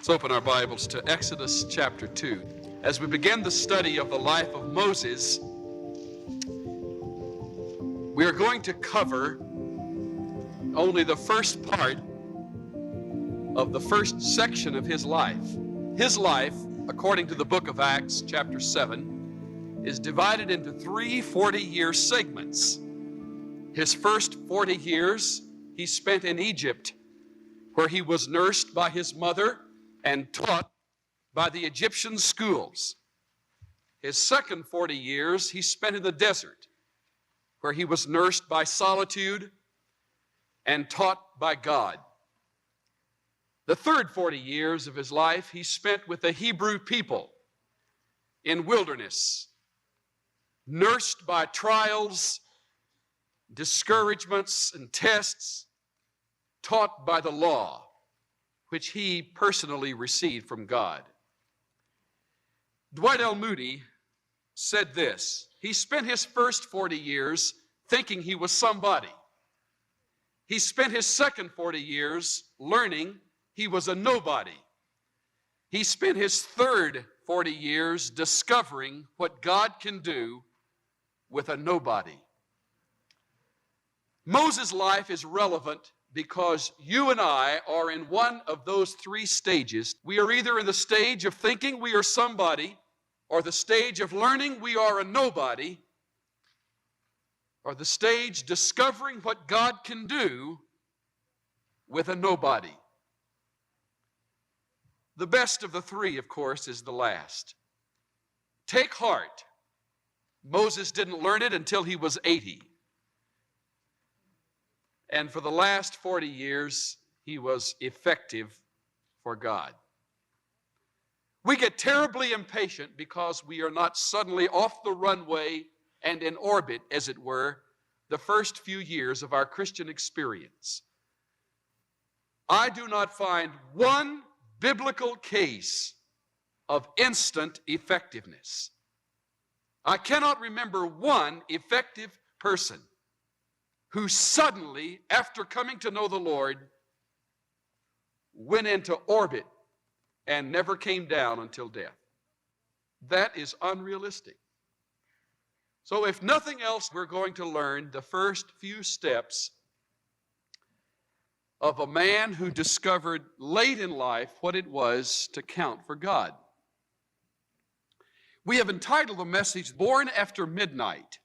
Let's open our Bibles to Exodus chapter 2. As we begin the study of the life of Moses, we are going to cover only the first part of the first section of his life. His life, according to the book of Acts chapter 7, is divided into three 40-year segments. His first 40 years he spent in Egypt, where he was nursed by his mother and taught by the Egyptian schools. His second 40 years he spent in the desert, where he was nursed by solitude and taught by God. The third 40 years of his life he spent with the Hebrew people in wilderness, nursed by trials, discouragements, and tests, taught by the law, which he personally received from God. Dwight L. Moody said this: he spent his first 40 years thinking he was somebody. He spent his second 40 years learning he was a nobody. He spent his third 40 years discovering what God can do with a nobody. Moses' life is relevant because you and I are in one of those three stages. We are either in the stage of thinking we are somebody, or the stage of learning we are a nobody, or the stage discovering what God can do with a nobody. The best of the three, of course, is the last. Take heart. Moses didn't learn it until he was 80. And for the last 40 years, he was effective for God. We get terribly impatient because we are not suddenly off the runway and in orbit, as it were, the first few years of our Christian experience. I do not find one biblical case of instant effectiveness. I cannot remember one effective person who suddenly, after coming to know the Lord, went into orbit and never came down until death. That is unrealistic. So if nothing else, we're going to learn the first few steps of a man who discovered late in life what it was to count for God. We have entitled the message, Born After Midnight,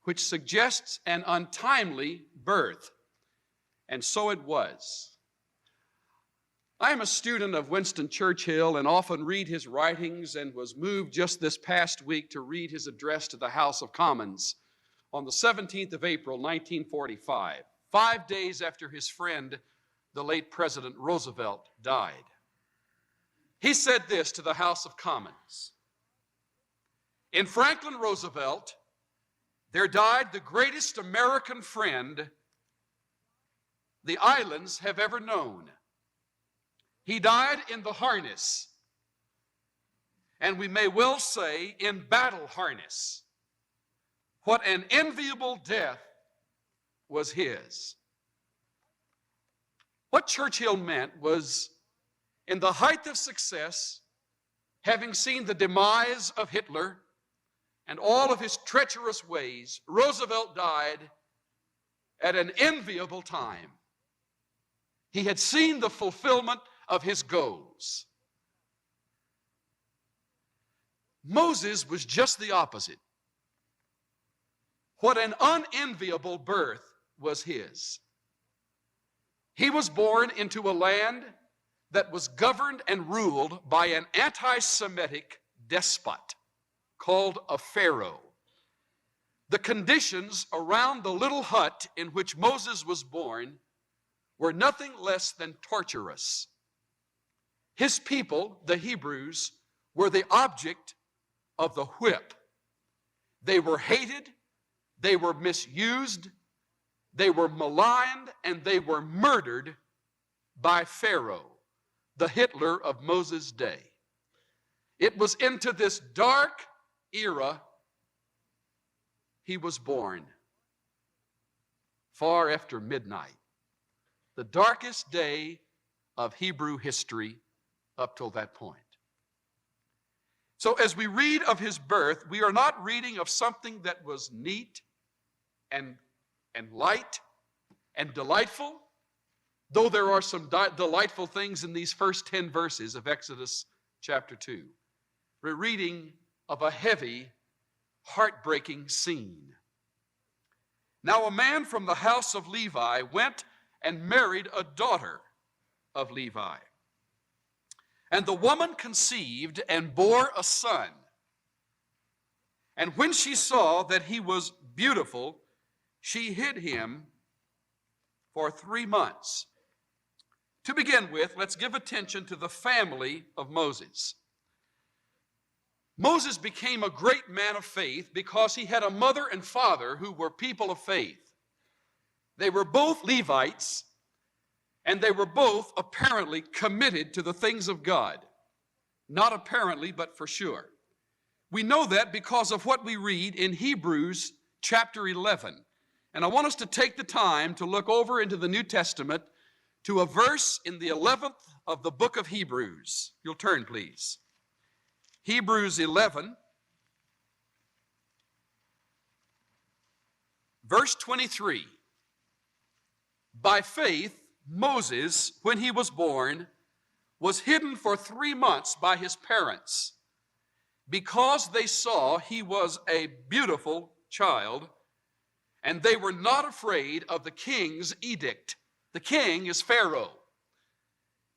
which suggests an untimely birth. And so it was. I am a student of Winston Churchill and often read his writings, and was moved just this past week to read his address to the House of Commons on the 17th of April, 1945, 5 days after his friend, the late President Roosevelt, died. He said this to the House of Commons: "In Franklin Roosevelt, there died the greatest American friend the islands have ever known. He died in the harness, and we may well say in battle harness. What an enviable death was his." What Churchill meant was, in the height of success, having seen the demise of Hitler and all of his treacherous ways, Roosevelt died at an enviable time. He had seen the fulfillment of his goals. Moses was just the opposite. What an unenviable birth was his. He was born into a land that was governed and ruled by an anti-Semitic despot called a Pharaoh. The conditions around the little hut in which Moses was born were nothing less than torturous. His people, the Hebrews, were the object of the whip. They were hated, they were misused, they were maligned, and they were murdered by Pharaoh, the Hitler of Moses' day. It was into this dark era he was born, far after midnight, the darkest day of Hebrew history, up till that point. So as we read of his birth, we are not reading of something that was neat and light and delightful, though there are some delightful things in these first 10 verses of Exodus chapter 2. We're reading of a heavy, heartbreaking scene. Now a man from the house of Levi went and married a daughter of Levi. And the woman conceived and bore a son. And when she saw that he was beautiful, she hid him for 3 months. To begin with, let's give attention to the family of Moses. Moses became a great man of faith because he had a mother and father who were people of faith. They were both Levites, and they were both apparently committed to the things of God. Not apparently, but for sure. We know that because of what we read in Hebrews chapter 11. And I want us to take the time to look over into the New Testament to a verse in the 11th of the book of Hebrews. You'll turn, please. Hebrews 11, verse 23. By faith, Moses, when he was born, was hidden for 3 months by his parents because they saw he was a beautiful child, and they were not afraid of the king's edict. The king is Pharaoh.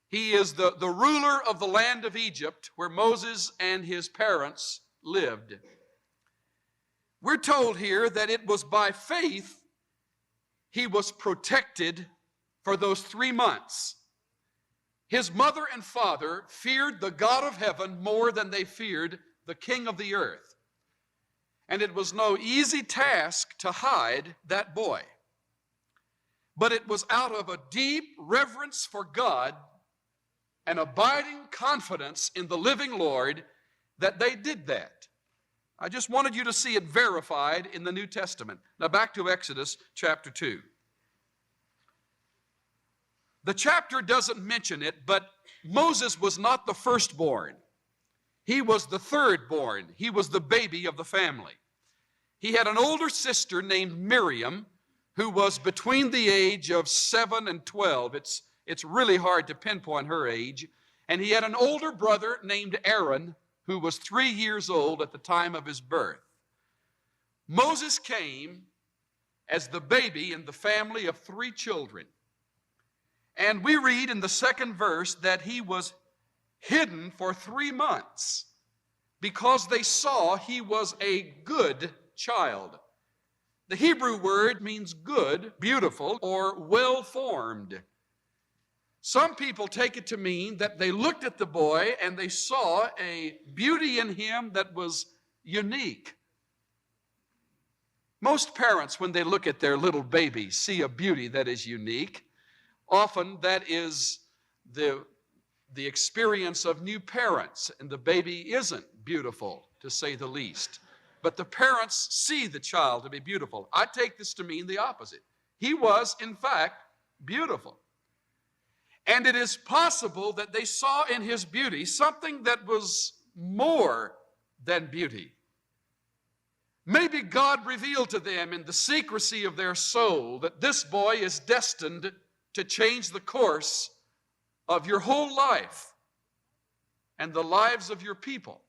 He is the ruler of the land of Egypt where Moses and his parents lived. We're told here that it was by faith he was protected for those 3 months. His mother and father feared the God of heaven more than they feared the king of the earth. And it was no easy task to hide that boy. But it was out of a deep reverence for God and abiding confidence in the living Lord that they did that. I just wanted you to see it verified in the New Testament. Now back to Exodus chapter 2. The chapter doesn't mention it, but Moses was not the firstborn. He was the thirdborn. He was the baby of the family. He had an older sister named Miriam who was between the age of 7 and 12. It's really hard to pinpoint her age. And he had an older brother named Aaron who was 3 years old at the time of his birth. Moses came as the baby in the family of 3 children. And we read in the 2nd verse that he was hidden for 3 months because they saw he was a good child. The Hebrew word means good, beautiful, or well-formed. Some people take it to mean that they looked at the boy and they saw a beauty in him that was unique. Most parents, when they look at their little baby, see a beauty that is unique. Often that is the experience of new parents, and the baby isn't beautiful, to say the least. But the parents see the child to be beautiful. I take this to mean the opposite. He was, in fact, beautiful. And it is possible that they saw in his beauty something that was more than beauty. Maybe God revealed to them in the secrecy of their soul that this boy is destined to change the course of your whole life and the lives of your people.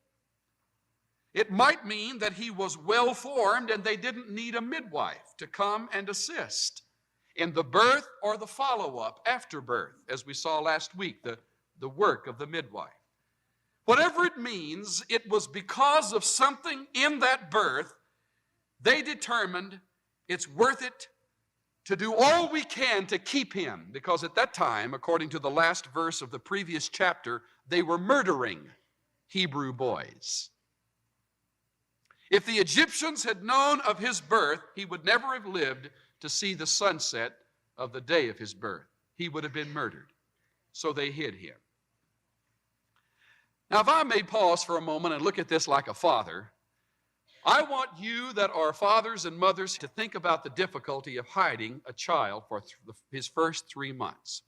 It might mean that he was well-formed and they didn't need a midwife to come and assist in the birth or the follow-up after birth, as we saw last week, the work of the midwife. Whatever it means, it was because of something in that birth they determined it's worth it to do all we can to keep him, because at that time, according to the last verse of the previous chapter, they were murdering Hebrew boys. If the Egyptians had known of his birth, he would never have lived to see the sunset of the day of his birth. He would have been murdered. So they hid him. Now, if I may pause for a moment and look at this like a father, I want you that are fathers and mothers to think about the difficulty of hiding a child for his first 3 months.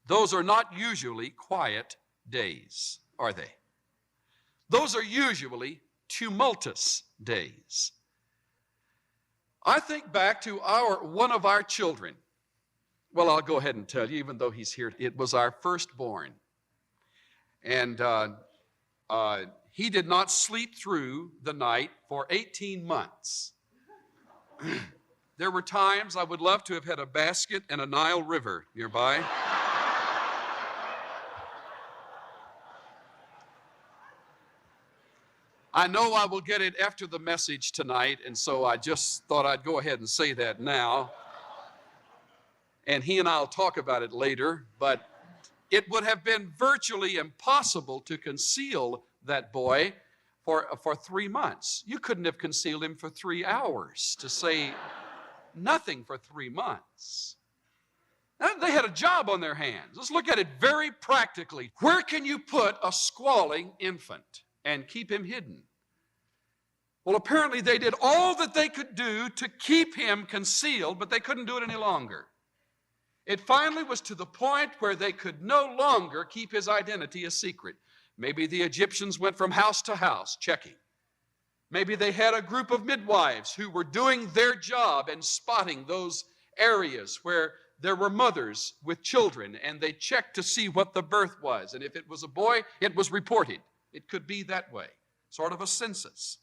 those are not usually quiet days, are they? Those are usually tumultuous days. I think back to one of our children. Well, I'll go ahead and tell you, even though he's here. It was our firstborn. And he did not sleep through the night for 18 months. There were times I would love to have had a basket and a Nile River nearby. I know I will get it after the message tonight, and so I just thought I'd go ahead and say that now. And he and I will talk about it later, but it would have been virtually impossible to conceal that boy for 3 months. You couldn't have concealed him for 3 hours, to say nothing for 3 months. They had a job on their hands. Let's look at it very practically. Where can you put a squalling infant and keep him hidden? Well, apparently they did all that they could do to keep him concealed, but they couldn't do it any longer. It finally was to the point where they could no longer keep his identity a secret. Maybe the Egyptians went from house to house checking. Maybe they had a group of midwives who were doing their job and spotting those areas where there were mothers with children, and they checked to see what the birth was. And if it was a boy, it was reported. It could be that way, sort of a census.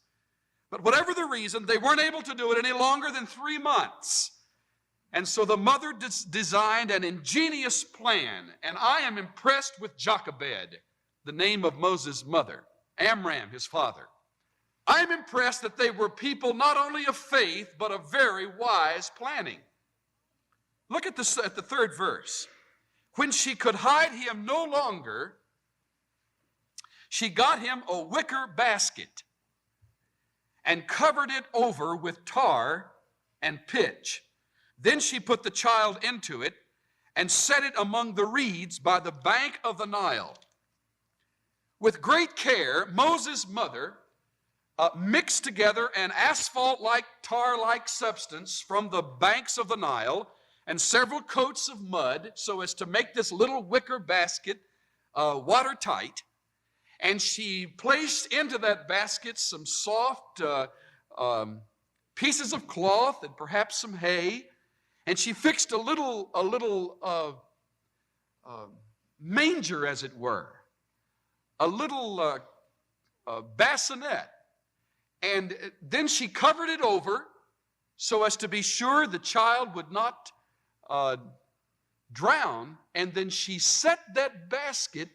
But whatever the reason, they weren't able to do it any longer than 3 months. And so the mother designed an ingenious plan, and I am impressed with Jochebed, the name of Moses' mother, Amram, his father. I'm impressed that they were people not only of faith, but of very wise planning. Look at the third verse. When she could hide him no longer, she got him a wicker basket and covered it over with tar and pitch. Then she put the child into it and set it among the reeds by the bank of the Nile. With great care, Moses' mother mixed together an asphalt-like, tar-like substance from the banks of the Nile and several coats of mud so as to make this little wicker basket watertight. And she placed into that basket some soft pieces of cloth and perhaps some hay. And she fixed a little manger, as it were, a little bassinet. And then she covered it over so as to be sure the child would not drown. And then she set that basket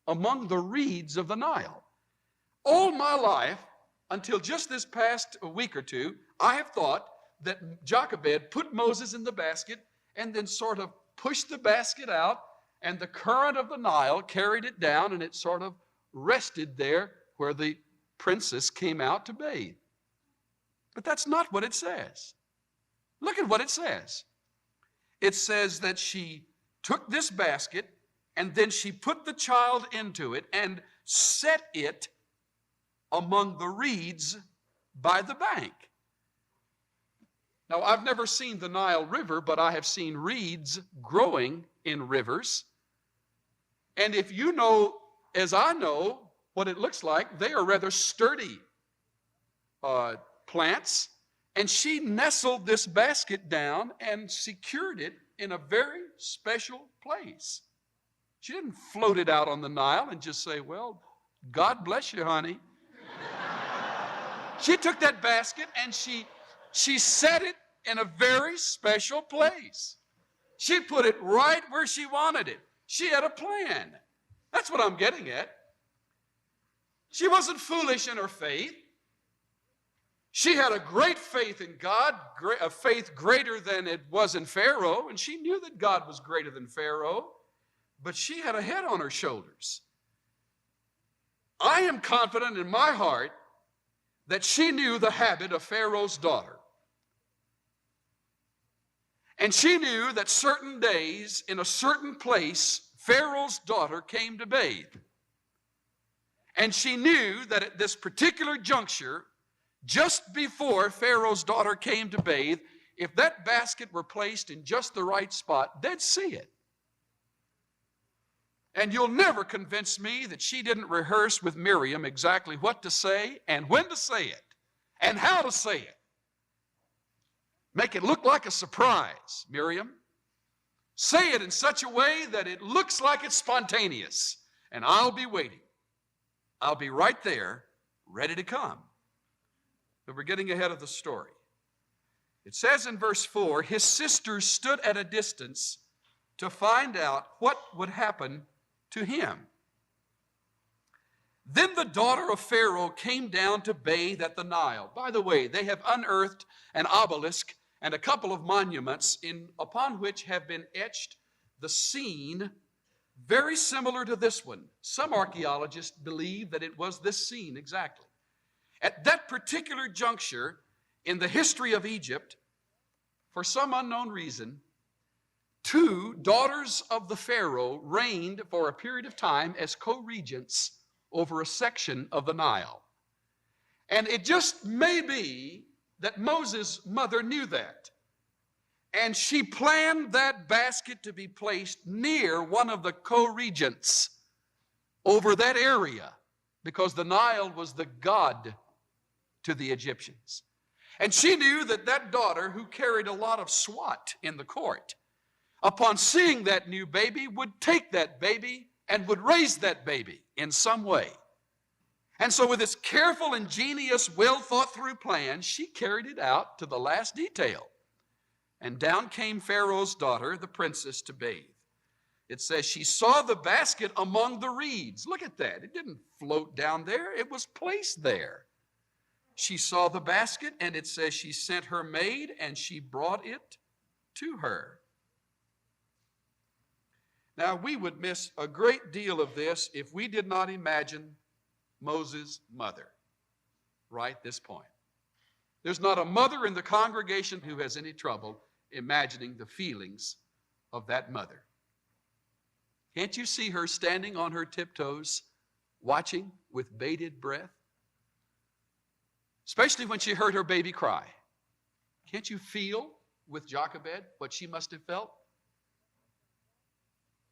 among the reeds of the Nile. All my life, until just this past week or two, I have thought that Jochebed put Moses in the basket and then sort of pushed the basket out, and the current of the Nile carried it down, and it sort of rested there where the princess came out to bathe. But that's not what it says. Look at what it says. It says that she took this basket and then she put the child into it and set it among the reeds by the bank. Now, I've never seen the Nile River, but I have seen reeds growing in rivers. And if you know, as I know, what it looks like, they are rather sturdy plants. And she nestled this basket down and secured it in a very special place. She didn't float it out on the Nile and just say, well, God bless you, honey. She took that basket and she set it in a very special place. She put it right where she wanted it. She had a plan. That's what I'm getting at. She wasn't foolish in her faith. She had a great faith in God, a faith greater than it was in Pharaoh, and she knew that God was greater than Pharaoh, but she had a head on her shoulders. I am confident in my heart that she knew the habit of Pharaoh's daughter. And she knew that certain days in a certain place, Pharaoh's daughter came to bathe. And she knew that at this particular juncture, just before Pharaoh's daughter came to bathe, if that basket were placed in just the right spot, they'd see it. And you'll never convince me that she didn't rehearse with Miriam exactly what to say and when to say it and how to say it. Make it look like a surprise, Miriam. Say it in such a way that it looks like it's spontaneous, and I'll be waiting. I'll be right there, ready to come. But we're getting ahead of the story. It says in verse 4, his sisters stood at a distance to find out what would happen to him. Then the daughter of Pharaoh came down to bathe at the Nile. By the way, they have unearthed an obelisk and a couple of monuments upon which have been etched the scene very similar to this one. Some archaeologists believe that it was this scene exactly. At that particular juncture in the history of Egypt, for some unknown reason, two daughters of the Pharaoh reigned for a period of time as co-regents over a section of the Nile. And it just may be that Moses' mother knew that. And she planned that basket to be placed near one of the co-regents over that area because the Nile was the god to the Egyptians. And she knew that that daughter, who carried a lot of swat in the court, upon seeing that new baby, would take that baby and would raise that baby in some way. And so with this careful, ingenious, well-thought-through plan, she carried it out to the last detail. And down came Pharaoh's daughter, the princess, to bathe. It says she saw the basket among the reeds. Look at that. It didn't float down there. It was placed there. She saw the basket, and it says she sent her maid, and she brought it to her. Now, we would miss a great deal of this if we did not imagine Moses' mother right this point. There's not a mother in the congregation who has any trouble imagining the feelings of that mother. Can't you see her standing on her tiptoes, watching with bated breath? Especially when she heard her baby cry. Can't you feel with Jochebed what she must have felt?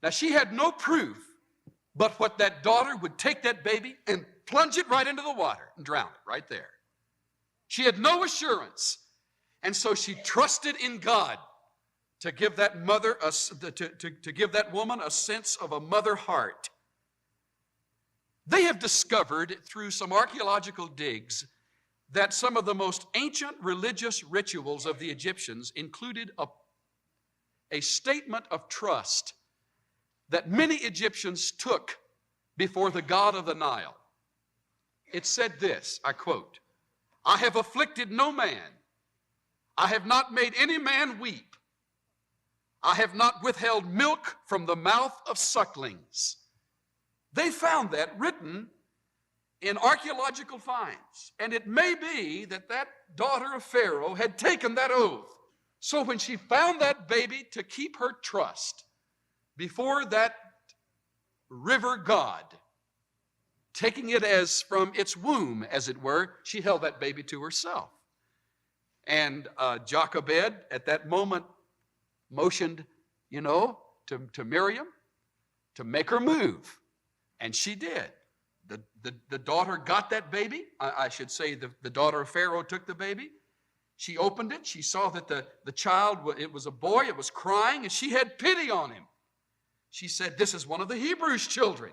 Now, she had no proof but what that daughter would take that baby and plunge it right into the water and drown it right there. She had no assurance, and so she trusted in God to give that mother to give that woman a sense of a mother heart. They have discovered through some archaeological digs that some of the most ancient religious rituals of the Egyptians included a statement of trust that many Egyptians took before the god of the Nile. It said this, I quote, "I have afflicted no man. I have not made any man weep. I have not withheld milk from the mouth of sucklings." They found that written in archaeological finds. And it may be that that daughter of Pharaoh had taken that oath. So when she found that baby to keep her trust before that river god, taking it as from its womb, as it were, she held that baby to herself. And Jochebed at that moment motioned, to Miriam to make her move. And she did. The daughter got that baby. I should say the daughter of Pharaoh took the baby. She opened it. She saw that the child, it was a boy, it was crying, and she had pity on him. She said, "This is one of the Hebrews' children."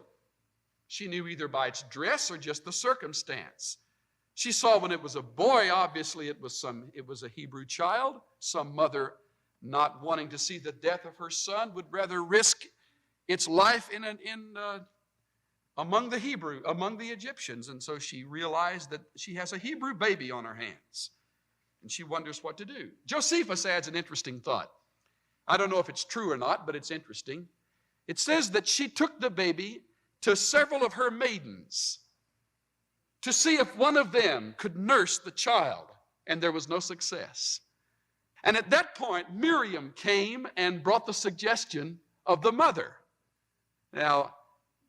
She knew either by its dress or just the circumstance. She saw when it was a boy, obviously it was a Hebrew child. Some mother, not wanting to see the death of her son, would rather risk its life among the Egyptians. And so she realized that she has a Hebrew baby on her hands. And she wonders what to do. Josephus adds an interesting thought. I don't know if it's true or not, but it's interesting. It says that she took the baby to several of her maidens to see if one of them could nurse the child, and there was no success. And at that point, Miriam came and brought the suggestion of the mother. Now,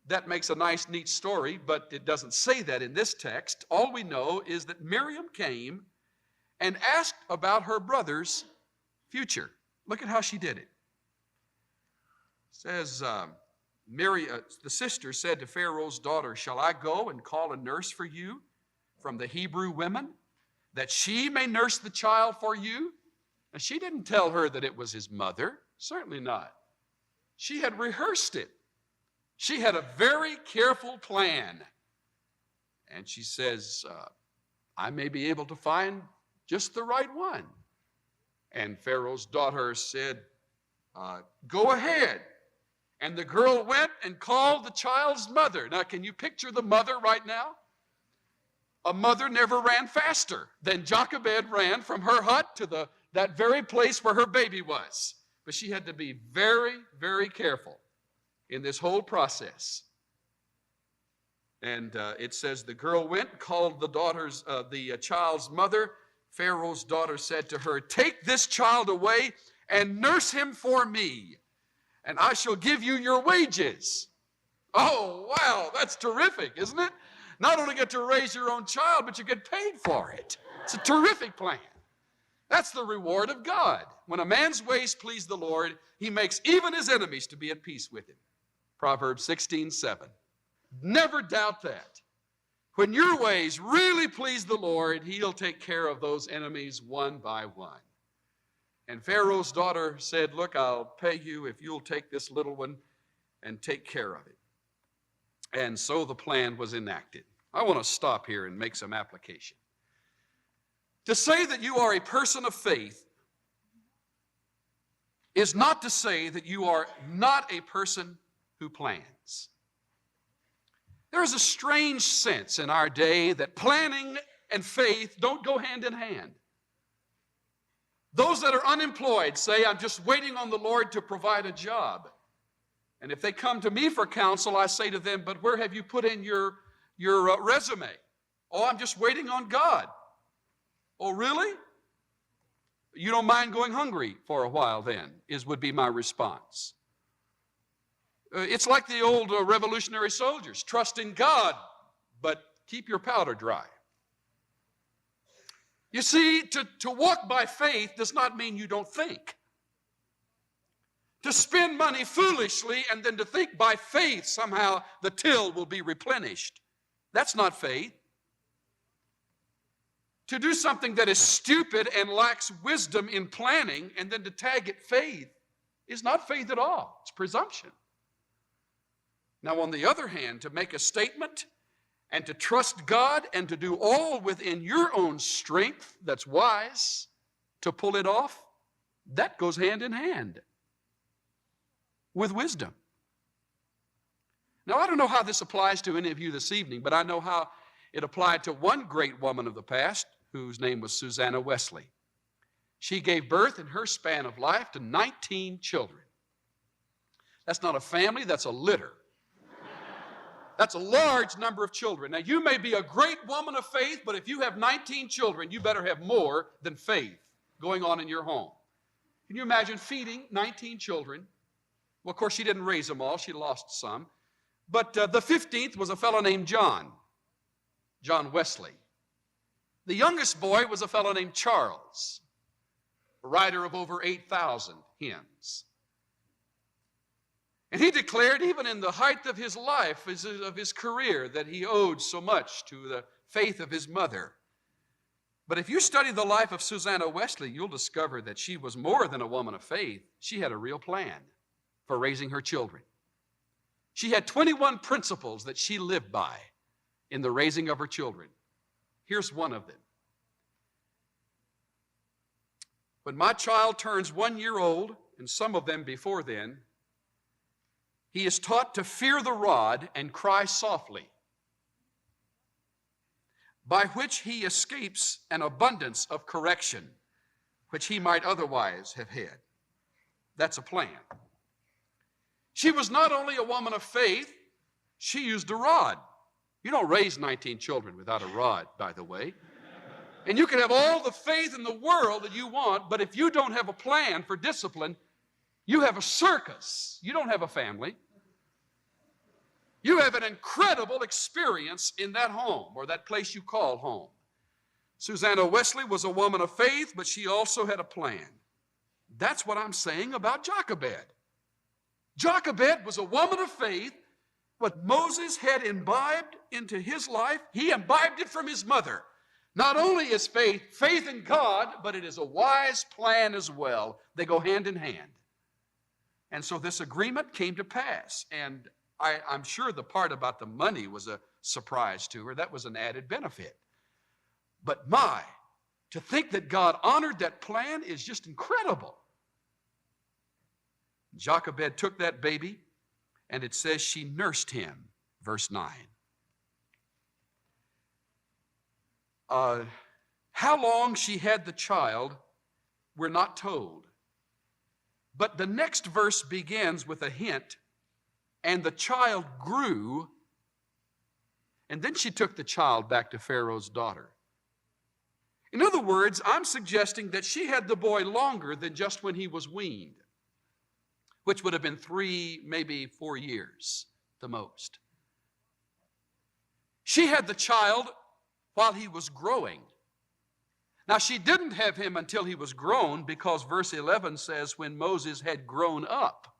that makes a nice, neat story, but it doesn't say that in this text. All we know is that Miriam came and asked about her brother's future. Look at how she did it. It says, the sister said to Pharaoh's daughter, "Shall I go and call a nurse for you from the Hebrew women, that she may nurse the child for you?" And she didn't tell her that it was his mother. Certainly not. She had rehearsed it. She had a very careful plan. And she says, "I may be able to find just the right one." And Pharaoh's daughter said, "Go ahead." And the girl went and called the child's mother. Now, can you picture the mother right now? A mother never ran faster than Jochebed ran from her hut to that very place where her baby was. But she had to be very, very careful in this whole process. And it says the girl went and called the child's mother. Pharaoh's daughter said to her, "Take this child away and nurse him for me, and I shall give you your wages." Oh, wow, that's terrific, isn't it? Not only get to raise your own child, but you get paid for it. It's a terrific plan. That's the reward of God. When a man's ways please the Lord, he makes even his enemies to be at peace with him. Proverbs 16:7. Never doubt that. When your ways really please the Lord, he'll take care of those enemies one by one. And Pharaoh's daughter said, "Look, I'll pay you if you'll take this little one and take care of it." And so the plan was enacted. I want to stop here and make some application. To say that you are a person of faith is not to say that you are not a person who plans. There is a strange sense in our day that planning and faith don't go hand in hand. Those that are unemployed say, "I'm just waiting on the Lord to provide a job." And if they come to me for counsel, I say to them, "But where have you put in your resume?" "Oh, I'm just waiting on God." "Oh, really? You don't mind going hungry for a while then," would be my response. It's like the old revolutionary soldiers. Trust in God, but keep your powder dry. You see, to walk by faith does not mean you don't think. To spend money foolishly and then to think by faith somehow the till will be replenished, that's not faith. To do something that is stupid and lacks wisdom in planning and then to tag it faith is not faith at all. It's presumption. Now, on the other hand, to make a statement and to trust God and to do all within your own strength that's wise to pull it off, that goes hand in hand with wisdom. Now, I don't know how this applies to any of you this evening, but I know how it applied to one great woman of the past whose name was Susanna Wesley. She gave birth in her span of life to 19 children. That's not a family, that's a litter. That's a large number of children. Now, you may be a great woman of faith, but if you have 19 children, you better have more than faith going on in your home. Can you imagine feeding 19 children? Well, of course, she didn't raise them all. She lost some. But the 15th was a fellow named John Wesley. The youngest boy was a fellow named Charles, a writer of over 8,000 hymns. And he declared, even in the height of his life, of his career, that he owed so much to the faith of his mother. But if you study the life of Susanna Wesley, you'll discover that she was more than a woman of faith. She had a real plan for raising her children. She had 21 principles that she lived by in the raising of her children. Here's one of them. When my child turns 1 year old, and some of them before then, he is taught to fear the rod and cry softly, by which he escapes an abundance of correction, which he might otherwise have had. That's a plan. She was not only a woman of faith, she used a rod. You don't raise 19 children without a rod, by the way. And you can have all the faith in the world that you want, but if you don't have a plan for discipline, you have a circus. You don't have a family. You have an incredible experience in that home or that place you call home. Susanna Wesley was a woman of faith, but she also had a plan. That's what I'm saying about Jochebed. Jochebed was a woman of faith. What Moses had imbibed into his life, he imbibed it from his mother. Not only is faith in God, but it is a wise plan as well. They go hand in hand. And so this agreement came to pass. And I'm sure the part about the money was a surprise to her. That was an added benefit. But to think that God honored that plan is just incredible. Jochebed took that baby, and it says she nursed him, verse 9. How long she had the child, we're not told. But the next verse begins with a hint, and the child grew, and then she took the child back to Pharaoh's daughter. In other words, I'm suggesting that she had the boy longer than just when he was weaned, which would have been 3, maybe 4 years, the most. She had the child while he was growing. Now, she didn't have him until he was grown, because verse 11 says, when Moses had grown up,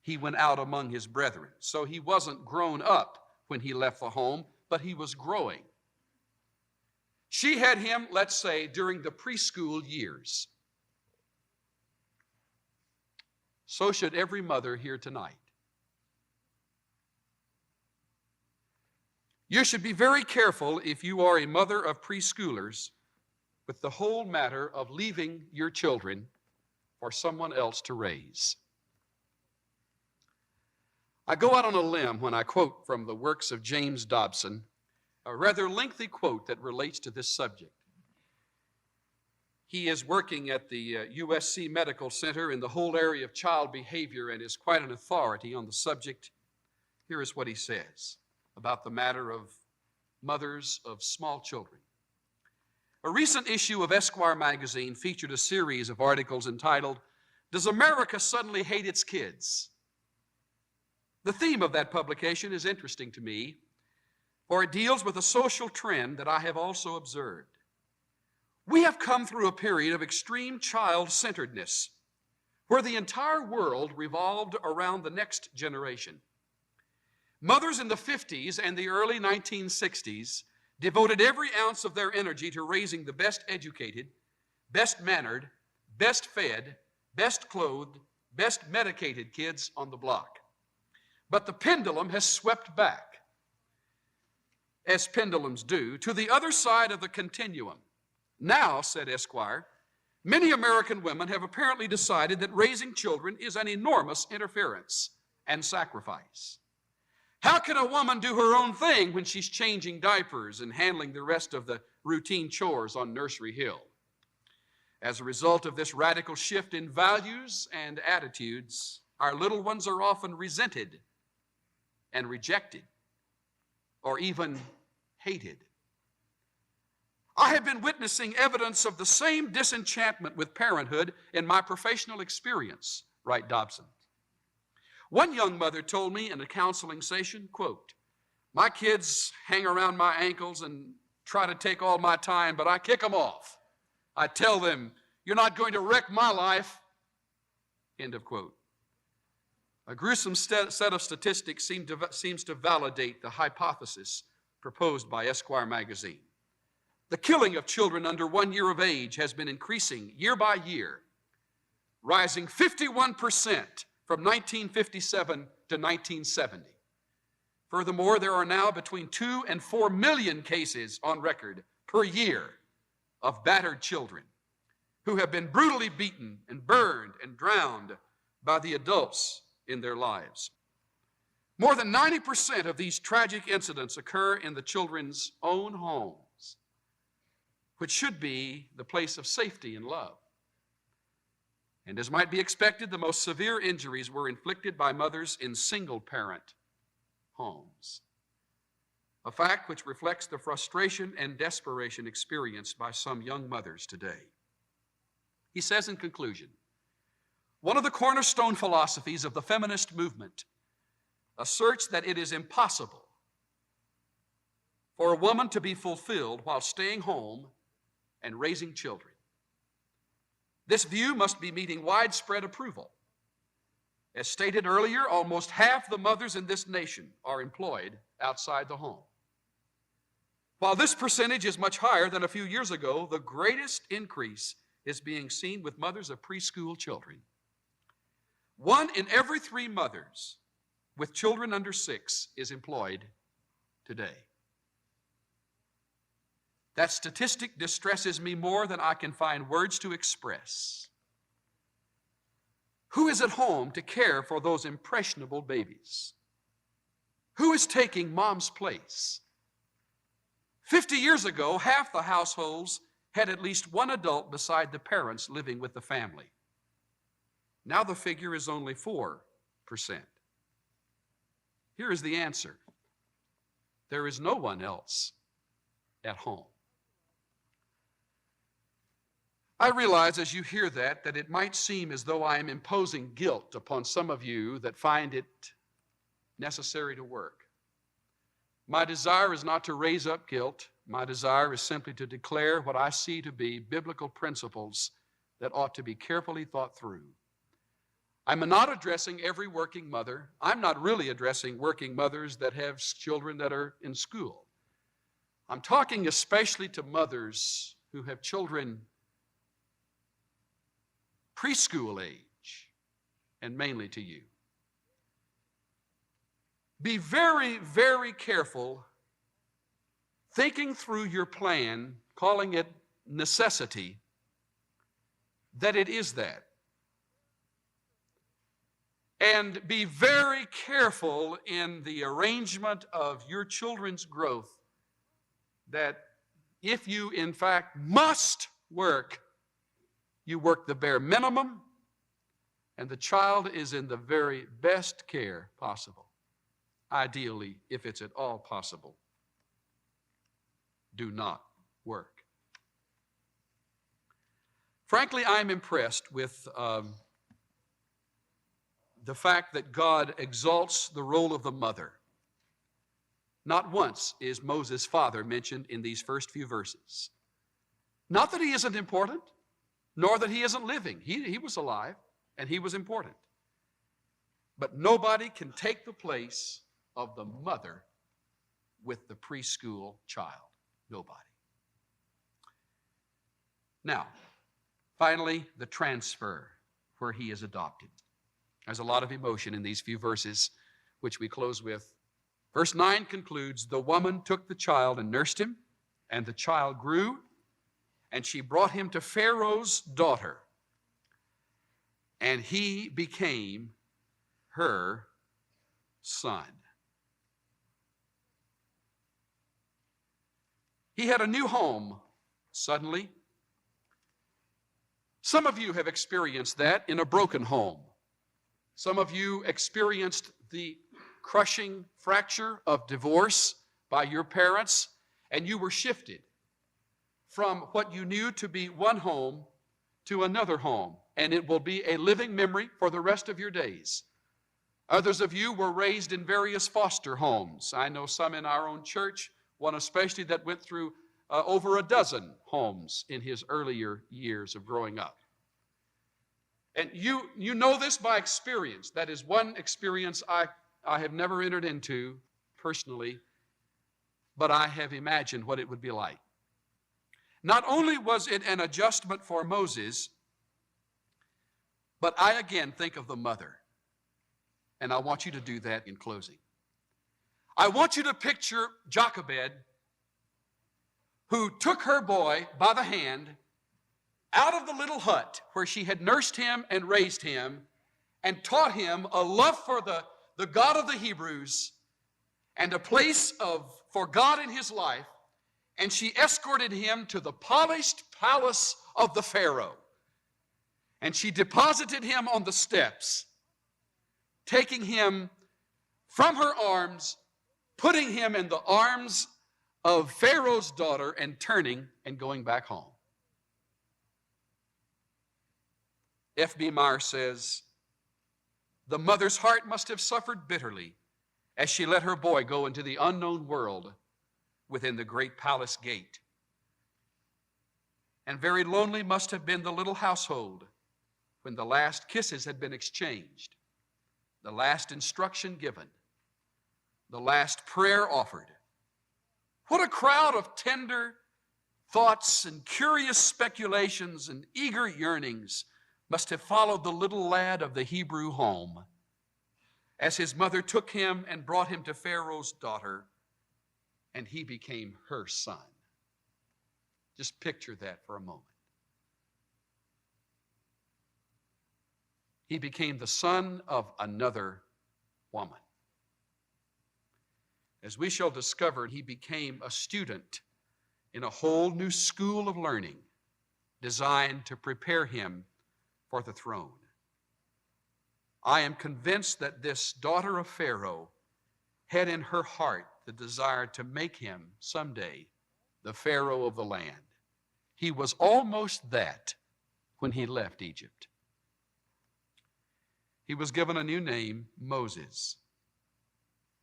he went out among his brethren. So he wasn't grown up when he left the home, but he was growing. She had him, let's say, during the preschool years. So should every mother here tonight. You should be very careful, if you are a mother of preschoolers, with the whole matter of leaving your children for someone else to raise. I go out on a limb when I quote from the works of James Dobson, a rather lengthy quote that relates to this subject. He is working at the USC Medical Center in the whole area of child behavior and is quite an authority on the subject. Here is what he says about the matter of mothers of small children. A recent issue of Esquire magazine featured a series of articles entitled, "Does America Suddenly Hate Its Kids?" The theme of that publication is interesting to me, for it deals with a social trend that I have also observed. We have come through a period of extreme child-centeredness, where the entire world revolved around the next generation. Mothers in the 50s and the early 1960s devoted every ounce of their energy to raising the best educated, best mannered, best fed, best clothed, best medicated kids on the block. But the pendulum has swept back, as pendulums do, to the other side of the continuum. Now, said Esquire, many American women have apparently decided that raising children is an enormous interference and sacrifice. How can a woman do her own thing when she's changing diapers and handling the rest of the routine chores on Nursery Hill? As a result of this radical shift in values and attitudes, our little ones are often resented and rejected, or even hated. I have been witnessing evidence of the same disenchantment with parenthood in my professional experience, writes Dobson. One young mother told me in a counseling session, quote, "My kids hang around my ankles and try to take all my time, but I kick them off. I tell them, you're not going to wreck my life," end of quote. A gruesome set of statistics seems to validate the hypothesis proposed by Esquire magazine. The killing of children under 1 year of age has been increasing year by year, rising 51% from 1957 to 1970. Furthermore, there are now between 2 and 4 million cases on record per year of battered children who have been brutally beaten and burned and drowned by the adults in their lives. More than 90% of these tragic incidents occur in the children's own homes, which should be the place of safety and love. And as might be expected, the most severe injuries were inflicted by mothers in single-parent homes, a fact which reflects the frustration and desperation experienced by some young mothers today. He says in conclusion, one of the cornerstone philosophies of the feminist movement asserts that it is impossible for a woman to be fulfilled while staying home and raising children. This view must be meeting widespread approval. As stated earlier, almost half the mothers in this nation are employed outside the home. While this percentage is much higher than a few years ago, the greatest increase is being seen with mothers of preschool children. 1 in every 3 mothers with children under 6 is employed today. That statistic distresses me more than I can find words to express. Who is at home to care for those impressionable babies? Who is taking mom's place? 50 years ago, half the households had at least one adult beside the parents living with the family. Now the figure is only 4%. Here is the answer. There is no one else at home. I realize as you hear that it might seem as though I am imposing guilt upon some of you that find it necessary to work. My desire is not to raise up guilt. My desire is simply to declare what I see to be biblical principles that ought to be carefully thought through. I'm not addressing every working mother. I'm not really addressing working mothers that have children that are in school. I'm talking especially to mothers who have children preschool age, and mainly to you. Be very, very careful thinking through your plan, calling it necessity, that it is that. And be very careful in the arrangement of your children's growth that if you, in fact, must work, you work the bare minimum, and the child is in the very best care possible. Ideally, if it's at all possible, do not work. Frankly, I'm impressed with the fact that God exalts the role of the mother. Not once is Moses' father mentioned in these first few verses. Not that he isn't important, nor that he isn't living. He was alive, and he was important. But nobody can take the place of the mother with the preschool child. Nobody. Now, finally, the transfer where he is adopted. There's a lot of emotion in these few verses, which we close with. Verse 9 concludes, the woman took the child and nursed him, and the child grew, and she brought him to Pharaoh's daughter, and he became her son. He had a new home suddenly. Some of you have experienced that in a broken home. Some of you experienced the crushing fracture of divorce by your parents, and you were shifted from what you knew to be one home to another home, and it will be a living memory for the rest of your days. Others of you were raised in various foster homes. I know some in our own church, one especially that went through over a dozen homes in his earlier years of growing up. And you know this by experience. That is one experience I have never entered into personally, but I have imagined what it would be like. Not only was it an adjustment for Moses, but I again think of the mother. And I want you to do that in closing. I want you to picture Jochebed, who took her boy by the hand out of the little hut where she had nursed him and raised him and taught him a love for the God of the Hebrews and a place for God in his life, and she escorted him to the polished palace of the Pharaoh. And she deposited him on the steps, taking him from her arms, putting him in the arms of Pharaoh's daughter, and turning and going back home. F.B. Meyer says, the mother's heart must have suffered bitterly as she let her boy go into the unknown world within the great palace gate. And very lonely must have been the little household when the last kisses had been exchanged the last instruction given, the last prayer offered. What a crowd of tender thoughts and curious speculations and eager yearnings must have followed the little lad of the Hebrew home as his mother took him and brought him to Pharaoh's daughter, and he became her son. Just picture that for a moment. He became the son of another woman. As we shall discover, he became a student in a whole new school of learning designed to prepare him for the throne. I am convinced that this daughter of Pharaoh had in her heart the desire to make him someday the Pharaoh of the land. He was almost that when he left Egypt. He was given a new name, Moses,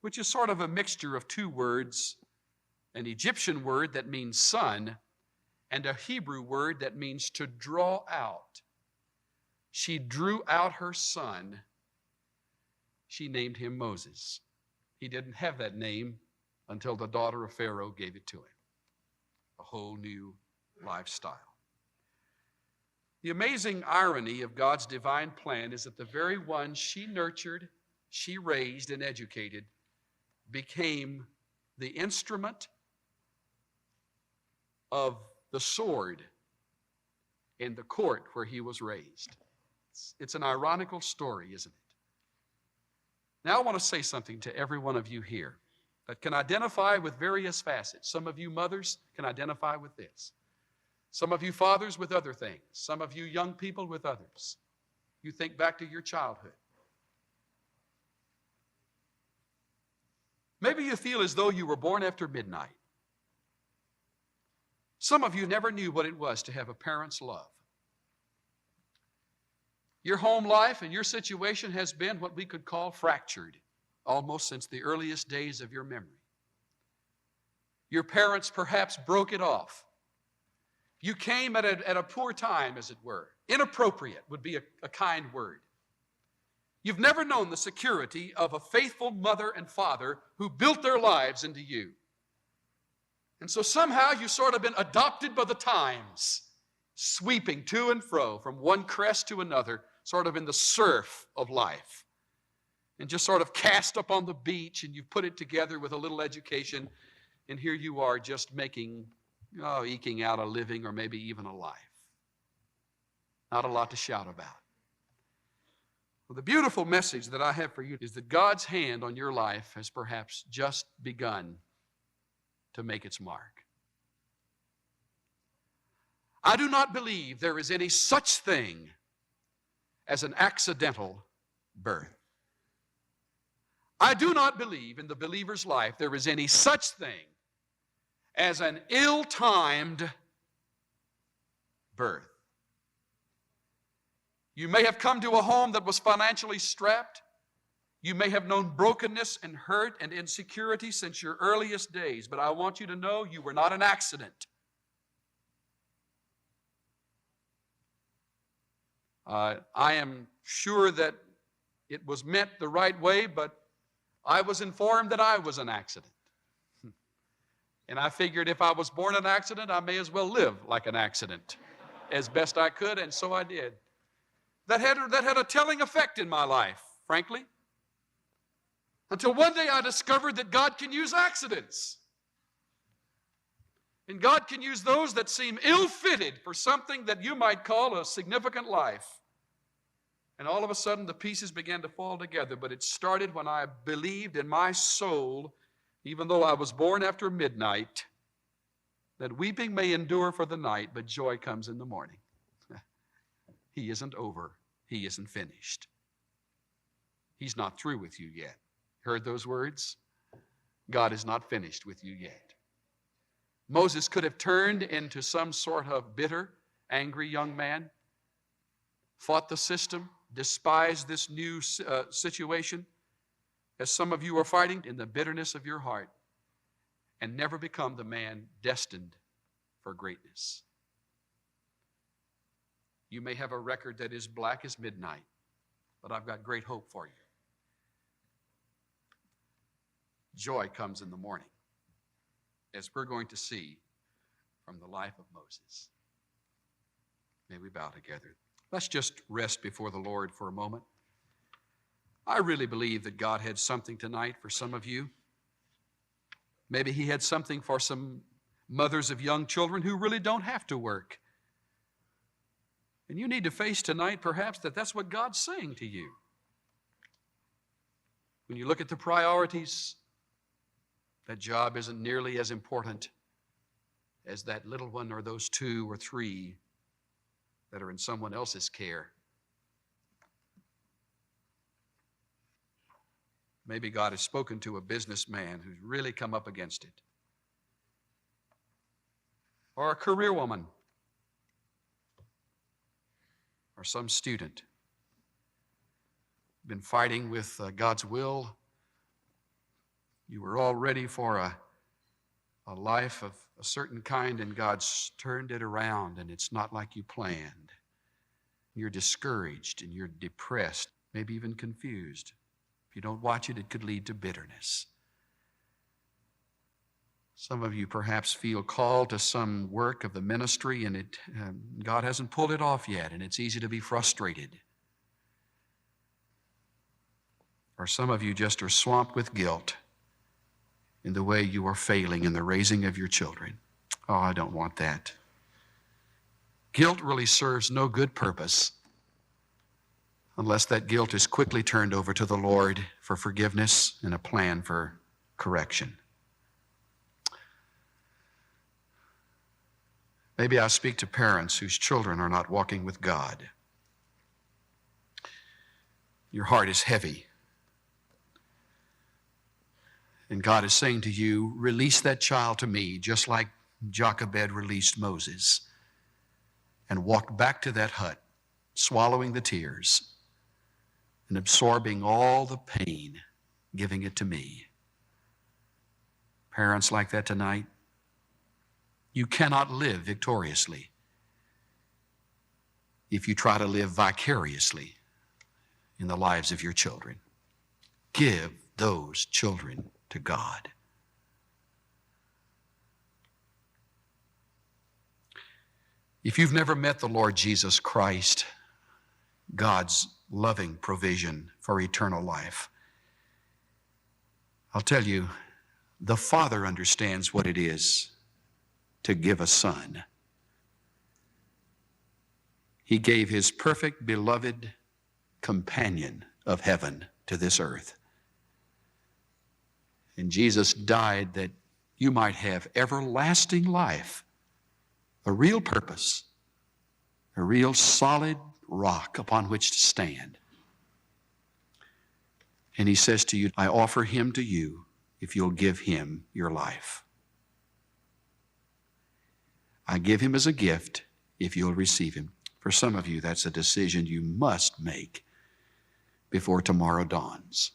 which is sort of a mixture of two words, an Egyptian word that means son, and a Hebrew word that means to draw out. She drew out her son. She named him Moses. He didn't have that name until the daughter of Pharaoh gave it to him. A whole new lifestyle. The amazing irony of God's divine plan is that the very one she nurtured, she raised, and educated became the instrument of the sword in the court where he was raised. It's an ironical story, isn't it? Now I want to say something to every one of you here that can identify with various facets. Some of you mothers can identify with this. Some of you fathers with other things. Some of you young people with others. You think back to your childhood. Maybe you feel as though you were born after midnight. Some of you never knew what it was to have a parent's love. Your home life and your situation has been what we could call fractured almost since the earliest days of your memory. Your parents perhaps broke it off. You came at a poor time, as it were. Inappropriate would be a kind word. You've never known the security of a faithful mother and father who built their lives into you. And so somehow you've sort of been adopted by the times, sweeping to and fro from one crest to another, sort of in the surf of life. And just sort of cast up on the beach, and you've put it together with a little education, and here you are just eking out a living or maybe even a life. Not a lot to shout about. Well, the beautiful message that I have for you is that God's hand on your life has perhaps just begun to make its mark. I do not believe there is any such thing as an accidental birth. I do not believe in the believer's life there is any such thing as an ill-timed birth. You may have come to a home that was financially strapped. You may have known brokenness and hurt and insecurity since your earliest days, but I want you to know you were not an accident. I am sure that it was meant the right way, but I was informed that I was an accident. And I figured if I was born an accident, I may as well live like an accident as best I could, and so I did. That had a telling effect in my life, frankly. Until one day I discovered that God can use accidents. And God can use those that seem ill-fitted for something that you might call a significant life. And all of a sudden the pieces began to fall together, but it started when I believed in my soul, even though I was born after midnight, that weeping may endure for the night, but joy comes in the morning. He isn't over. He isn't finished. He's not through with you yet. Heard those words? God is not finished with you yet. Moses could have turned into some sort of bitter, angry young man, fought the system, despised this new situation, as some of you are fighting in the bitterness of your heart, and never become the man destined for greatness. You may have a record that is black as midnight, but I've got great hope for you. joy comes in the morning, as we're going to see from the life of Moses. May we bow together. Let's just rest before the Lord for a moment. I really believe that God had something tonight for some of you. Maybe he had something for some mothers of young children who really don't have to work. And you need to face tonight, perhaps, that that's what God's saying to you. When you look at the priorities, that job isn't nearly as important as that little one or those 2 or 3 that are in someone else's care. Maybe God has spoken to a businessman who's really come up against it. Or a career woman. Or some student. Been fighting with God's will. You were all ready for a life of a certain kind, and God's turned it around, and it's not like you planned. You're discouraged, and you're depressed, maybe even confused. If you don't watch it, it could lead to bitterness. Some of you perhaps feel called to some work of the ministry, and God hasn't pulled it off yet, and it's easy to be frustrated. Or some of you just are swamped with guilt in the way you are failing in the raising of your children. Oh, I don't want that. Guilt really serves no good purpose unless that guilt is quickly turned over to the Lord for forgiveness and a plan for correction. Maybe I speak to parents whose children are not walking with God. Your heart is heavy. And God is saying to you, release that child to me, just like Jochebed released Moses, and walked back to that hut, swallowing the tears and absorbing all the pain, giving it to me. Parents like that tonight, you cannot live victoriously if you try to live vicariously in the lives of your children. Give those children to God. If you've never met the Lord Jesus Christ, God's loving provision for eternal life, I'll tell you, the Father understands what it is to give a son. He gave his perfect, beloved companion of heaven to this earth. And Jesus died that you might have everlasting life, a real purpose, a real solid rock upon which to stand. And he says to you, I offer him to you if you'll give him your life. I give him as a gift if you'll receive him. For some of you, that's a decision you must make before tomorrow dawns.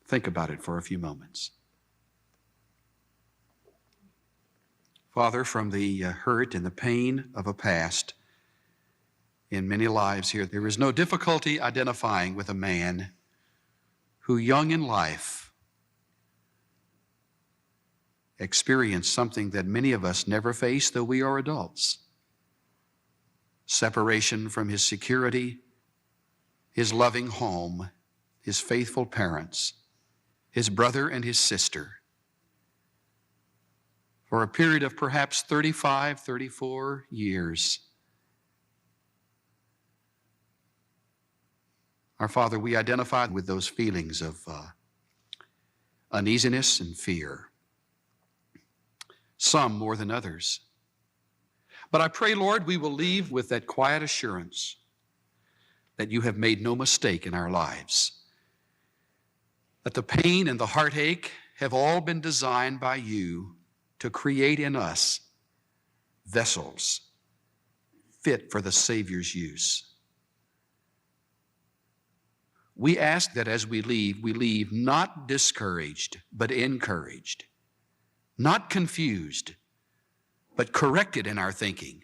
Think about it for a few moments. Father, from the hurt and the pain of a past in many lives here, there is no difficulty identifying with a man who, young in life, experienced something that many of us never face, though we are adults. Separation from his security, his loving home, his faithful parents, his brother and his sister, for a period of perhaps 35, 34 years. Our Father, we identify with those feelings of uneasiness and fear, some more than others. But I pray, Lord, we will leave with that quiet assurance that you have made no mistake in our lives, that the pain and the heartache have all been designed by you to create in us vessels fit for the Savior's use. We ask that as we leave not discouraged, but encouraged, not confused, but corrected in our thinking,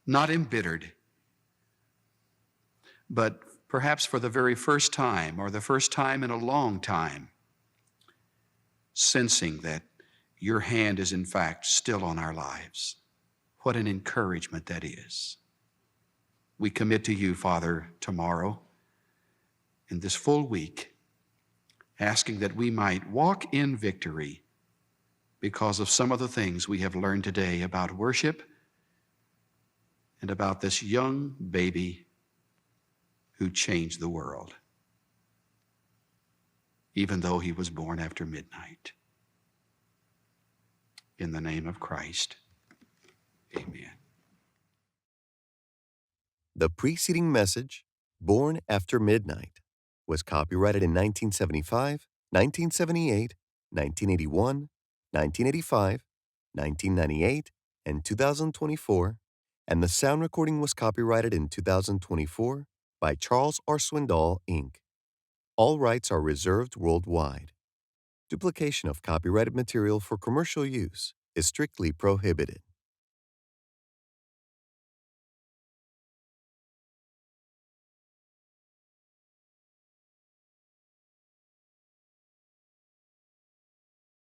not embittered, but perhaps for the very first time or the first time in a long time, sensing that your hand is in fact still on our lives. What an encouragement that is. We commit to you, Father, tomorrow and this full week, asking that we might walk in victory because of some of the things we have learned today about worship and about this young baby who changed the world, even though he was born after midnight. In the name of Christ, amen. The preceding message, Born After Midnight, was copyrighted in 1975, 1978, 1981, 1985, 1998, and 2024, and the sound recording was copyrighted in 2024 by Charles R. Swindoll, Inc. All rights are reserved worldwide. Duplication of copyrighted material for commercial use is strictly prohibited.